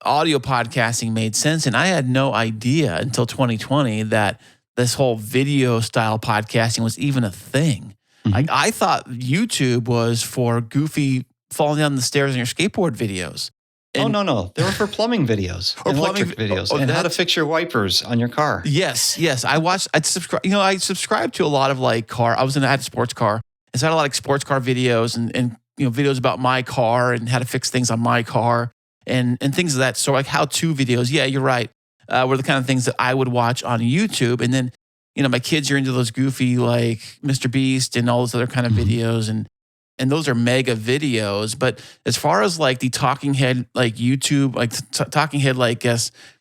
S1: audio podcasting made sense. And I had no idea until 2020 that this whole video style podcasting was even a thing.
S3: Mhm.
S1: Like I thought YouTube was for goofy falling down the stairs on your skateboard videos. And-
S3: No. They were for plumbing videos
S1: Or
S3: and
S1: plumbing
S3: electric videos
S1: oh,
S3: and how to
S1: that's-
S3: fix your wipers on your car.
S1: Yes. I subscribed to a lot of like I had a sports car. And so I had a lot of sports car videos and videos about my car and how to fix things on my car and things of that sort, like how-to videos. Yeah, you're right. Were the kind of things that I would watch on YouTube. And then, my kids are into those goofy like Mr. Beast and all those other kind of videos and those are mega videos. But as far as like the talking head, like YouTube, like talking head, like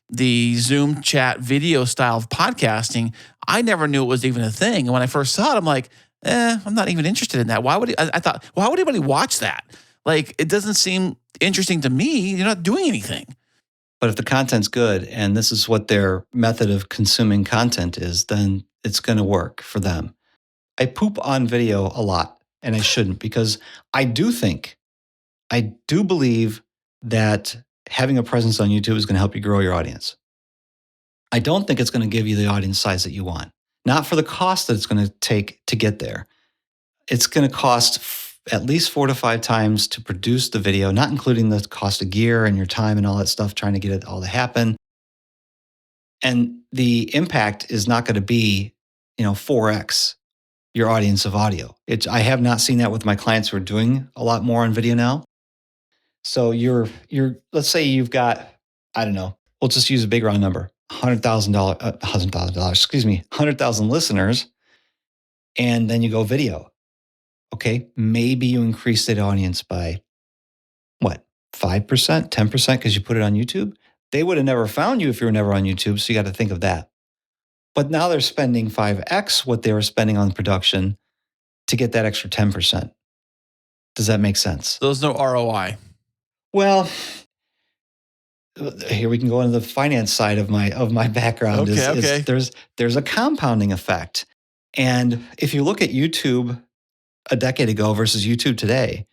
S1: the Zoom chat video style of podcasting, I never knew it was even a thing. And when I first saw it, I'm like, I'm not even interested in that. Why would I thought, why would anybody watch that? Like, it doesn't seem interesting to me. You're not doing anything.
S3: But if the content's good and this is what their method of consuming content is, then it's going to work for them. I poop on video a lot. And I shouldn't, because I do believe that having a presence on YouTube is going to help you grow your audience. I don't think it's going to give you the audience size that you want. Not for the cost that it's going to take to get there. It's going to cost at least 4 to 5 times to produce the video, not including the cost of gear and your time and all that stuff, trying to get it all to happen. And the impact is not going to be, 4x. Your audience of audio. I have not seen that with my clients who are doing a lot more on video now. So let's say you've got, I don't know, we'll just use a big round number, $100,000 listeners, and then you go video. Okay, maybe you increase that audience by what, 5%, 10% because you put it on YouTube? They would have never found you if you were never on YouTube, so you got to think of that. But now they're spending 5x what they were spending on production to get that extra 10%. Does that make sense?
S1: There's no ROI.
S3: Well, here we can go into the finance side of my background.
S1: Okay.
S3: There's a compounding effect. And if you look at YouTube a decade ago versus YouTube today,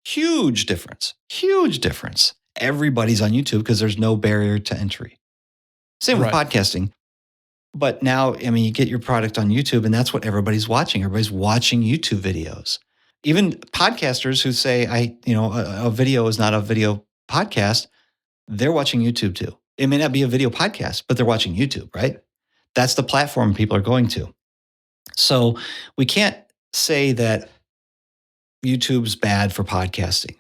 S3: huge difference. Everybody's on YouTube because there's no barrier to entry. Same with podcasting. But now, I mean, you get your product on YouTube and that's what everybody's watching. Everybody's watching YouTube videos. Even podcasters who say, a video is not a video podcast, they're watching YouTube too. It may not be a video podcast, but they're watching YouTube, right? That's the platform people are going to. So we can't say that YouTube's bad for podcasting,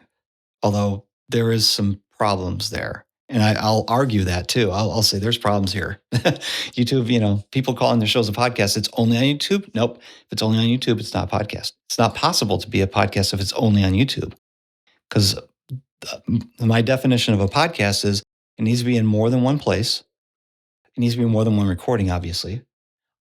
S3: although there is some problems there. And I'll argue that too. I'll say there's problems here. YouTube, people calling their shows a podcast. It's only on YouTube. Nope. If it's only on YouTube, it's not a podcast. It's not possible to be a podcast if it's only on YouTube. Because my definition of a podcast is it needs to be in more than one place. It needs to be more than one recording, obviously.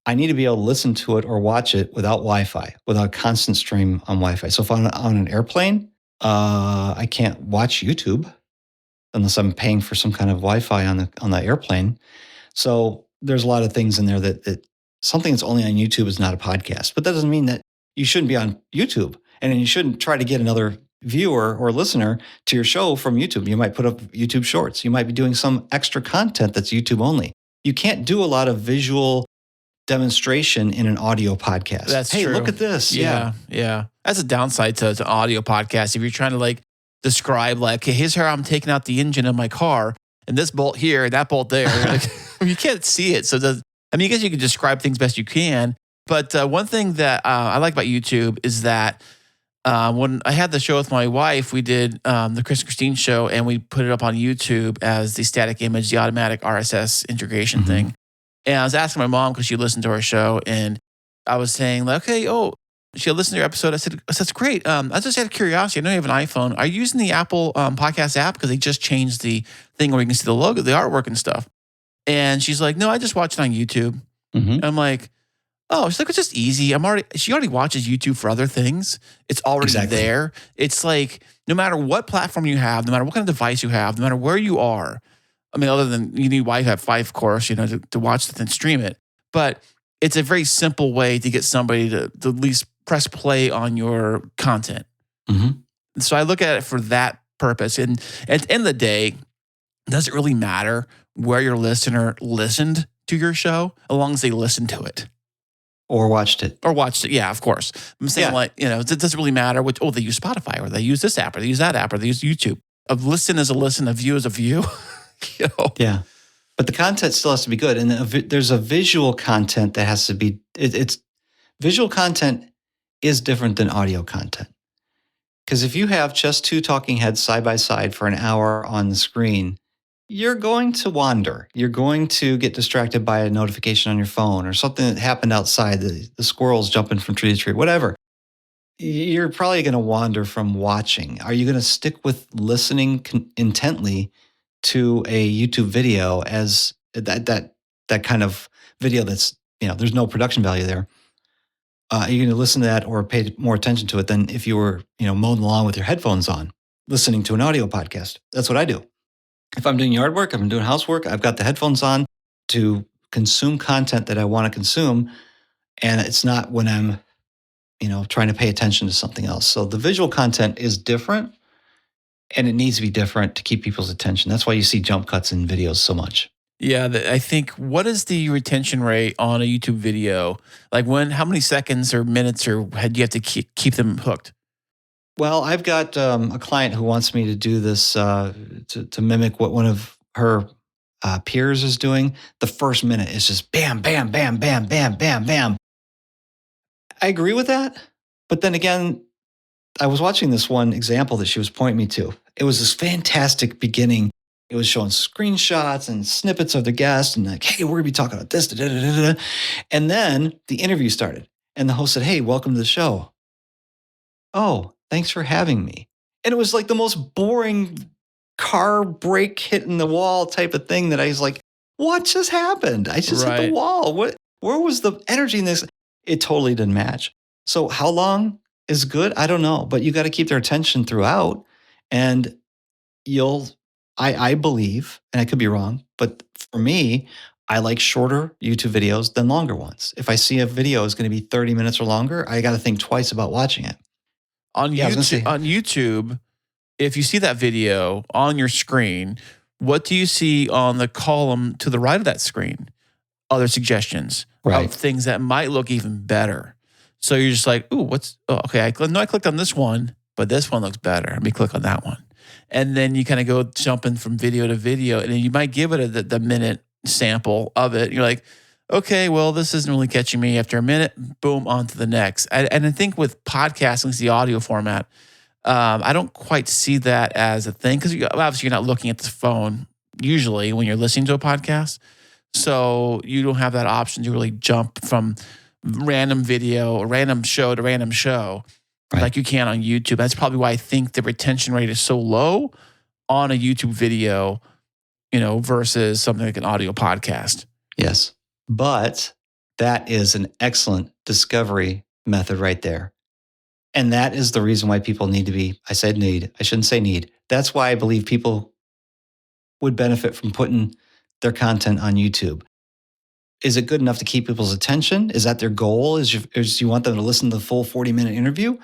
S3: I need to be able to listen to it or watch it without Wi-Fi, without a constant stream on Wi-Fi. So if I'm on an airplane, I can't watch YouTube unless I'm paying for some kind of Wi-Fi on the airplane. So there's a lot of things in there that something that's only on YouTube is not a podcast. But that doesn't mean that you shouldn't be on YouTube. And you shouldn't try to get another viewer or listener to your show from YouTube. You might put up YouTube shorts. You might be doing some extra content that's YouTube only. You can't do a lot of visual demonstration in an audio podcast.
S1: That's true.
S3: Hey, look at this.
S1: Yeah. That's a downside to audio podcasts. If you're trying to describe okay, here's how I'm taking out the engine of my car and this bolt here, that bolt there. You can't see it. So I guess you can describe things best you can. But one thing that I like about YouTube is that when I had the show with my wife, we did the Chris and Christine show, and we put it up on YouTube as the static image, the automatic RSS integration thing. And I was asking my mom because she listened to our show, and I was saying, she'll listen to your episode. I said, that's great. I just had a curiosity. I know you have an iPhone. Are you using the Apple podcast app? Because they just changed the thing where you can see the logo, the artwork and stuff. And she's like, no, I just watch it on YouTube. And I'm like, oh, she's like, it's just easy. She already watches YouTube for other things. It's already there. It's like, no matter what platform you have, no matter what kind of device you have, no matter where you are, other than you need Wi-Fi 5, of course, to watch it and stream it. But it's a very simple way to get somebody to at least press play on your content. So I look at it for that purpose. And at the end of the day, does it really matter where your listener listened to your show, as long as they listened to it?
S3: Or watched it.
S1: Yeah, of course. I'm saying it doesn't really matter they use Spotify, or they use this app, or they use that app, or they use YouTube. A listen is a listen, a view is a view.
S3: Yeah. But the content still has to be good. And there's a visual content that has to be, it's visual content is different than audio content. Because if you have just two talking heads side by side for an hour on the screen, you're going to wander. You're going to get distracted by a notification on your phone or something that happened outside, the squirrels jumping from tree to tree, whatever. You're probably going to wander from watching. Are you going to stick with listening intently to a YouTube video as that kind of video that's, there's no production value there? Are you going to listen to that or pay more attention to it than if you were, mowing along with your headphones on, listening to an audio podcast? That's what I do. If I'm doing yard work, if I'm doing housework, I've got the headphones on to consume content that I want to consume. And it's not when I'm, trying to pay attention to something else. So the visual content is different, and it needs to be different to keep people's attention. That's why you see jump cuts in videos so much.
S1: Yeah, I think, what is the retention rate on a YouTube video? How many seconds or minutes do you have to keep them hooked?
S3: Well, I've got a client who wants me to do this to mimic what one of her peers is doing. The first minute is just bam, bam, bam, bam, bam, bam, bam. I agree with that. But then again, I was watching this one example that she was pointing me to. It was this fantastic beginning. It was showing screenshots and snippets of the guest and hey, we're going to be talking about this. Da, da, da, da, da. And then the interview started. And the host said, hey, welcome to the show. Oh, thanks for having me. And it was like the most boring car brake hitting the wall type of thing that I was like, what just happened? I just hit the wall. Where was the energy in this? It totally didn't match. So how long is good. I don't know, but you got to keep their attention throughout, and I believe, and I could be wrong, but for me, I like shorter YouTube videos than longer ones. If I see a video is going to be 30 minutes or longer, I got to think twice about watching it.
S1: On YouTube, if you see that video on your screen, what do you see on the column to the right of that screen? Other suggestions of things that might look even better. So you're just like, okay, I clicked on this one, but this one looks better. Let me click on that one. And then you kind of go jumping from video to video, and then you might give it the minute sample of it. You're like, okay, well, this isn't really catching me. After a minute, boom, on to the next. And I think with podcasting, it's the audio format. I don't quite see that as a thing because obviously you're not looking at the phone usually when you're listening to a podcast. So you don't have that option to really jump from random video or random show to random show like you can on YouTube. That's probably why I think the retention rate is so low on a YouTube video, versus something like an audio podcast.
S3: Yes. But that is an excellent discovery method right there. And that is the reason why people need to be, I said need, I shouldn't say need. That's why I believe people would benefit from putting their content on YouTube. Is it good enough to keep people's attention? Is that their goal? Is you want them to listen to the full 40-minute interview?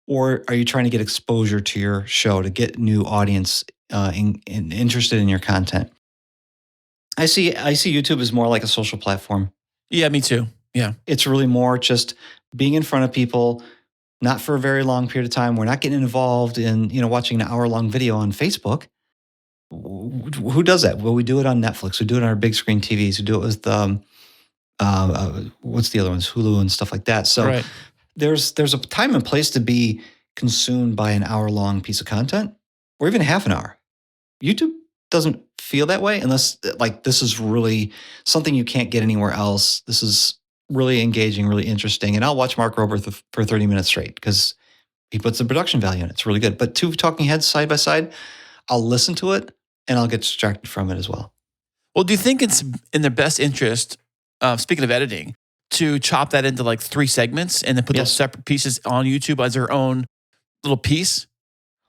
S3: Or are you trying to get exposure to your show to get new audience interested in your content? I see YouTube as more like a social platform.
S1: Yeah, me too. Yeah.
S3: It's really more just being in front of people, not for a very long period of time. We're not getting involved in, watching an hour-long video on Facebook. Who does that? Well, we do it on Netflix. We do it on our big screen TVs. We do it with what's the other ones? Hulu and stuff like that. So there's a time and place to be consumed by an hour-long piece of content, or even half an hour. YouTube doesn't feel that way unless this is really something you can't get anywhere else. This is really engaging, really interesting. And I'll watch Mark Rober for 30 minutes straight because he puts the production value in it. It's really good. But two talking heads side by side, I'll listen to it and I'll get distracted from it as well.
S1: Well, do you think it's in their best interest, speaking of editing, to chop that into like 3 segments and then put those separate pieces on YouTube as their own little piece?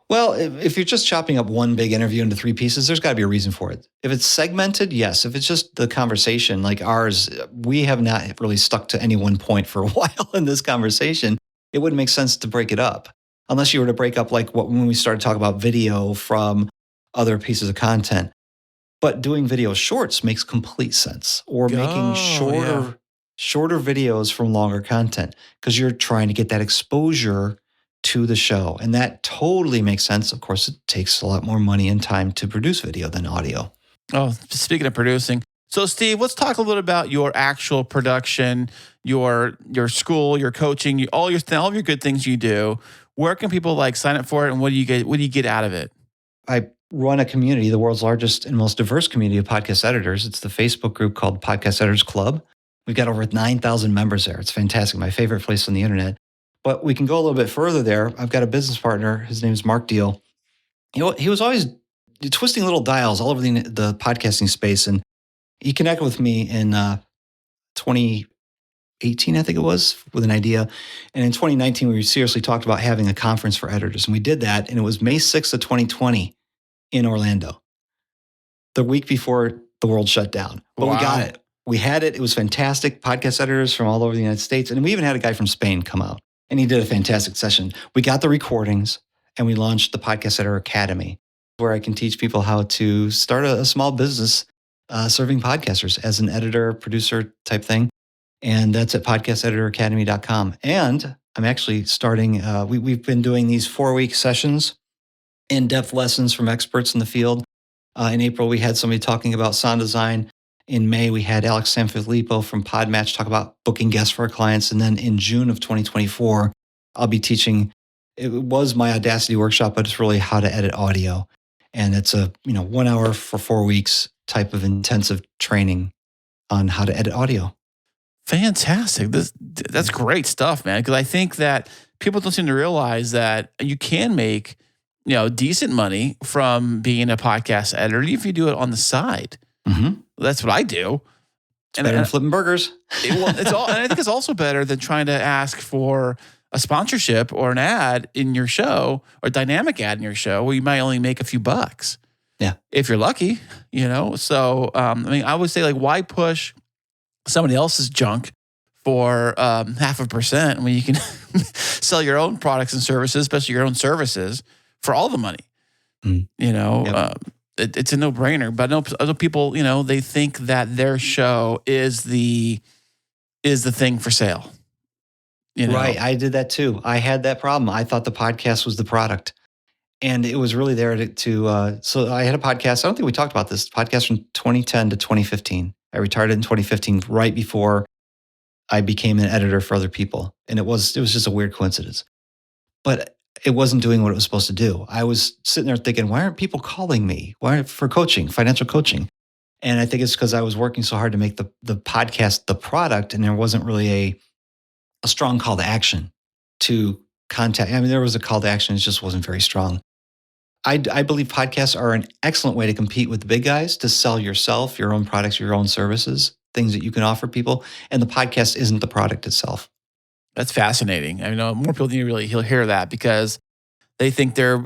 S3: Well, if you're just chopping up one big interview into 3 pieces, there's got to be a reason for it. If it's segmented, yes. If it's just the conversation like ours, we have not really stuck to any one point for a while in this conversation. It wouldn't make sense to break it up unless you were to break up when we started talking about video from other pieces of content. But doing video shorts makes complete sense, or making shorter videos from longer content because you're trying to get that exposure to the show. And that totally makes sense. Of course, it takes a lot more money and time to produce video than audio.
S1: Oh, speaking of producing. So Steve, let's talk a little about your actual production, your school, your coaching, all of your good things you do. Where can people sign up for it, and what do you get out of it?
S3: I run a community, the world's largest and most diverse community of podcast editors. It's the Facebook group called Podcast Editors Club. We've got over 9,000 members there. It's fantastic. My favorite place on the internet. But we can go a little bit further there. I've got a business partner. His name is Mark Deal. He was always twisting little dials all over the podcasting space. And he connected with me in 2018, I think it was, with an idea. And in 2019, we seriously talked about having a conference for editors. And we did that. And it was May 6th of 2020 in Orlando, the week before the world shut down. But we got it. We had it. It was fantastic. Podcast editors from all over the United States. And we even had a guy from Spain come out. And he did a fantastic session. We got the recordings and we launched the Podcast Editor Academy, where I can teach people how to start a small business serving podcasters as an editor, producer type thing. And that's at podcasteditoracademy.com. And I'm actually starting, we've been doing these 4-week sessions, in-depth lessons from experts in the field. In April, we had somebody talking about sound design. In May, we had Alex Sanfilippo from Podmatch talk about booking guests for our clients. And then in June of 2024, I'll be teaching, it was my Audacity workshop, but it's really how to edit audio. And it's a 1 hour for 4 weeks type of intensive training on how to edit audio.
S1: Fantastic. That's great stuff, man. Because I think that people don't seem to realize that you can make decent money from being a podcast editor, even if you do it on the side.
S3: Mm-hmm.
S1: That's what I do.
S3: It's better than flipping burgers.
S1: And I think it's also better than trying to ask for a sponsorship or an ad in your show or a dynamic ad in your show where you might only make a few bucks.
S3: Yeah.
S1: If you're lucky, So, I would say, like, why push somebody else's junk for 0.5% when you can sell your own products and services, especially your own services, for all the money?
S3: Yep.
S1: It's a no-brainer. But I know other people, they think that their show is the thing for sale.
S3: Right. I did that too. I had that problem. I thought the podcast was the product. And it was really there so I had a podcast. I don't think we talked about this podcast from 2010 to 2015. I retired in 2015, right before I became an editor for other people. And it was just a weird coincidence. But it wasn't doing what it was supposed to do. I was sitting there thinking, why aren't people calling me? Why for coaching, financial coaching? And I think it's because I was working so hard to make the podcast the product, and there wasn't really a strong call to action to contact. I mean, there was a call to action. It just wasn't very strong. I believe podcasts are an excellent way to compete with the big guys, to sell yourself, your own products, your own services, things that you can offer people. And the podcast isn't the product itself.
S1: That's fascinating. I know more people need to really hear that, because they think their,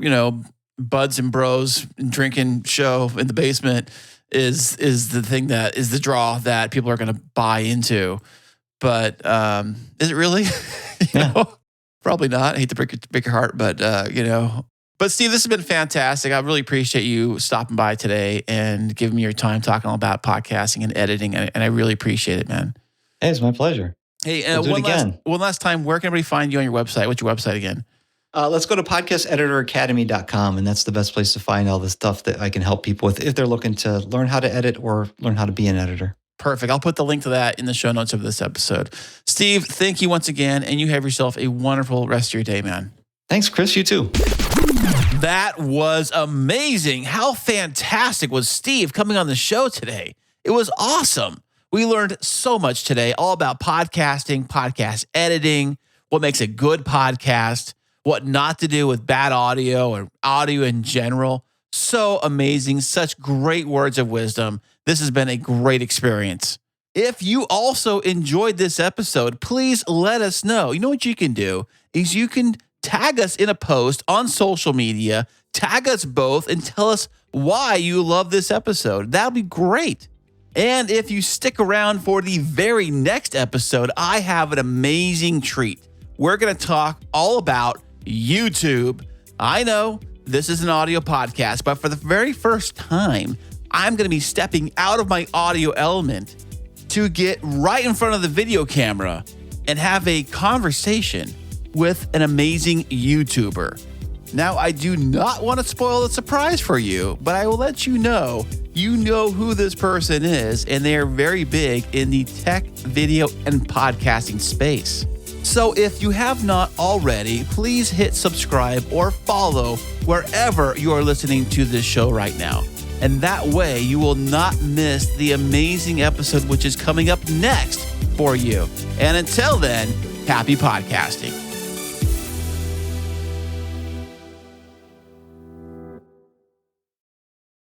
S1: buds and bros drinking show in the basement is the thing that is the draw that people are going to buy into. But is it really? Probably not. I hate to break your heart, but But Steve, this has been fantastic. I really appreciate you stopping by today and giving me your time talking all about podcasting and editing. And I really appreciate it, man.
S3: Hey, it's my pleasure.
S1: Hey, one last time, where can everybody find you on your website? What's your website again?
S3: Let's go to podcasteditoracademy.com, and that's the best place to find all the stuff that I can help people with if they're looking to learn how to edit or learn how to be an editor.
S1: Perfect. I'll put the link to that in the show notes of this episode. Steve, thank you once again, and you have yourself a wonderful rest of your day, man.
S3: Thanks, Chris. You too.
S1: That was amazing. How fantastic was Steve coming on the show today? It was awesome. We learned so much today, all about podcasting, podcast editing, what makes a good podcast, what not to do with bad audio or audio in general. So amazing. Such great words of wisdom. This has been a great experience. If you also enjoyed this episode, please let us know. You know what you can do is you can tag us in a post on social media, tag us both, and tell us why you love this episode. That'd be great. And if you stick around for the very next episode, I have an amazing treat. We're going to talk all about YouTube. I know this is an audio podcast, but for the very first time, I'm going to be stepping out of my audio element to get right in front of the video camera and have a conversation with an amazing YouTuber. Now, I do not want to spoil the surprise for you, but I will let you know who this person is, and they are very big in the tech, video, and podcasting space. So if you have not already, please hit subscribe or follow wherever you are listening to this show right now. And that way you will not miss the amazing episode which is coming up next for you. And until then, happy podcasting.